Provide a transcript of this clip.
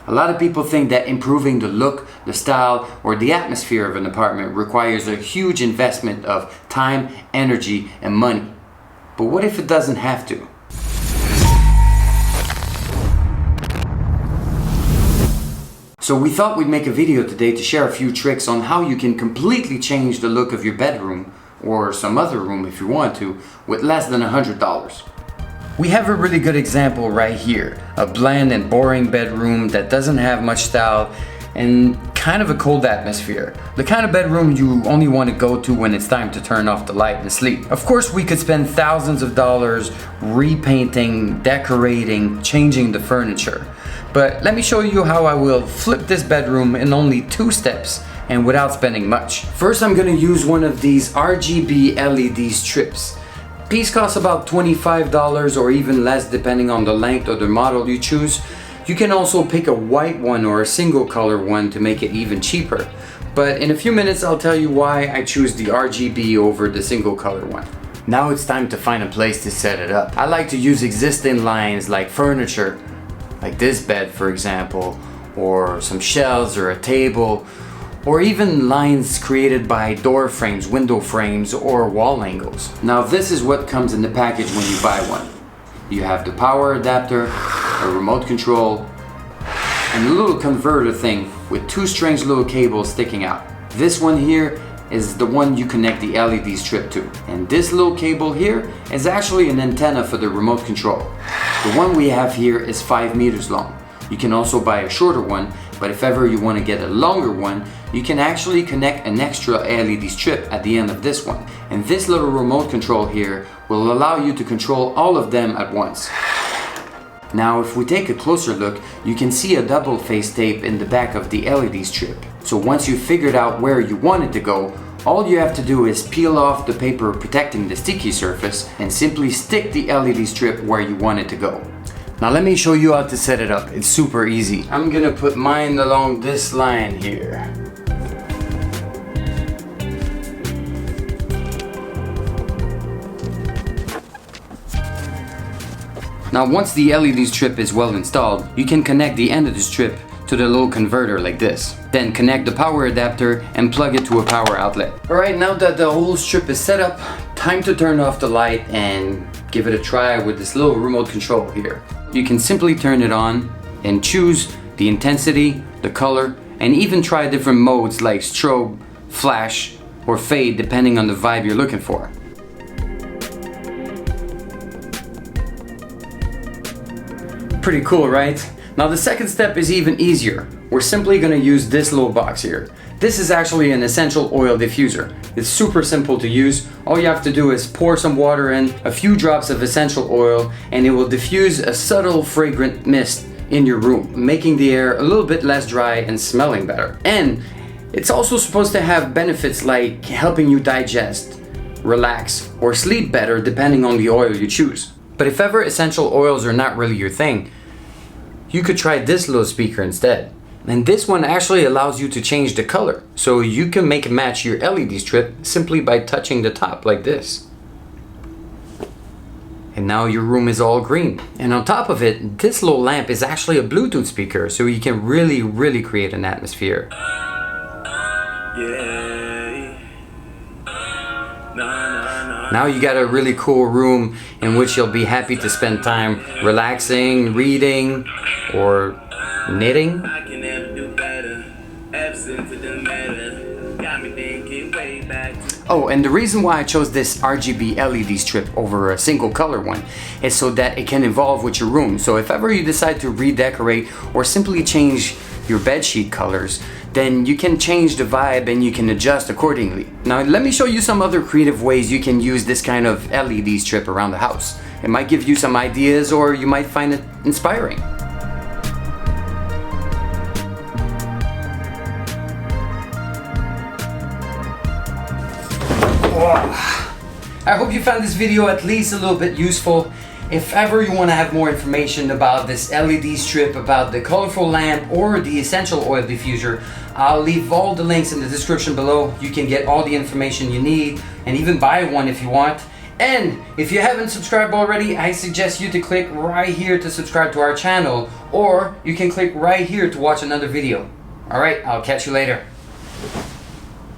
A lot of people think that improving the look, the style, or the atmosphere of an apartment requires a huge investment of time, energy, and money. But what if it doesn't have to? So we thought we'd make a video today to share a few tricks on how you can completely change the look of your bedroom, or some other room if you want to, with less than $100. We have a really good example right here. A bland and boring bedroom that doesn't have much style and kind of a cold atmosphere. The kind of bedroom you only want to go to when it's time to turn off the light and sleep. Of course, we could spend thousands of dollars repainting, decorating, changing the furniture. But let me show you how I will flip this bedroom in only 2 steps and without spending much. First, I'm going to use one of these RGB LED strips. Piece costs about $25 or even less depending on the length or the model you choose. You can also pick a white one or a single color one to make it even cheaper. But in a few minutes I'll tell you why I choose the RGB over the single color one. Now it's time to find a place to set it up. I like to use existing lines like furniture, like this bed for example, or some shelves or a table, or even lines created by door frames, window frames, or wall angles. Now this is what comes in the package when you buy one. You have the power adapter, a remote control, and a little converter thing with 2 strange little cables sticking out. This one here is the one you connect the LED strip to. And this little cable here is actually an antenna for the remote control. The one we have here is 5 meters long. You can also buy a shorter one, but if ever you want to get a longer one, you can actually connect an extra LED strip at the end of this one. And this little remote control here will allow you to control all of them at once. Now if we take a closer look, you can see a double face tape in the back of the LED strip. So once you've figured out where you want it to go, all you have to do is peel off the paper protecting the sticky surface and simply stick the LED strip where you want it to go. Now let me show you how to set it up. It's super easy. I'm gonna put mine along this line here. Now once the LED strip is well installed, you can connect the end of the strip to the little converter like this. Then connect the power adapter and plug it to a power outlet. Alright, now that the whole strip is set up, time to turn off the light and give it a try with this little remote control here. You can simply turn it on and choose the intensity, the color, and even try different modes like strobe, flash, or fade depending on the vibe you're looking for. Pretty cool, right? Now the second step is even easier. We're simply gonna use this little box here. This is actually an essential oil diffuser. It's super simple to use. All you have to do is pour some water in, a few drops of essential oil, and it will diffuse a subtle fragrant mist in your room, making the air a little bit less dry and smelling better. And it's also supposed to have benefits like helping you digest, relax, or sleep better depending on the oil you choose. But if ever essential oils are not really your thing, you could try this little speaker instead. And this one actually allows you to change the color, so you can make it match your LED strip simply by touching the top like this. And now your room is all green. And on top of it, this little lamp is actually a Bluetooth speaker, so you can really create an atmosphere. Now you got a really cool room in which you'll be happy to spend time relaxing, reading, or knitting. Oh, and the reason why I chose this RGB LED strip over a single color one is so that it can evolve with your room. So if ever you decide to redecorate or simply change your bedsheet colors, then you can change the vibe and you can adjust accordingly. Now let me show you some other creative ways you can use this kind of LED strip around the house. It might give you some ideas or you might find it inspiring. I hope you found this video at least a little bit useful. If ever you want to have more information about this LED strip, about the colorful lamp, or the essential oil diffuser, I'll leave all the links in the description below. You can get all the information you need and even buy one if you want. And if you haven't subscribed already, I suggest you to click right here to subscribe to our channel, or you can click right here to watch another video. Alright, I'll catch you later.